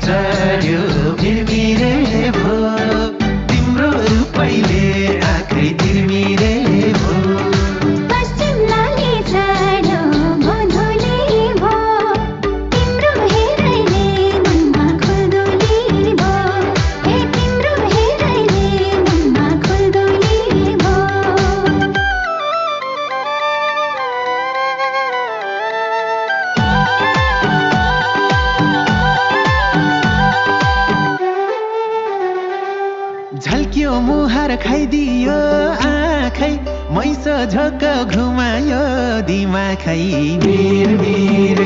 चढ्यो भिरभिरे भो तिम्रो रूपैले आँखै तिर्मिरे भो पश्चिम लाली चढ्यो गोधुली भो तिम्रो हेरैले मनमा खुल्दुली भो हे तिम्रो हेरैले मनमा खुल्दुली भो झल्क्यो मुहार खाइदियो आँखै मैस झोक घुमायो दिमाखै भिर भिर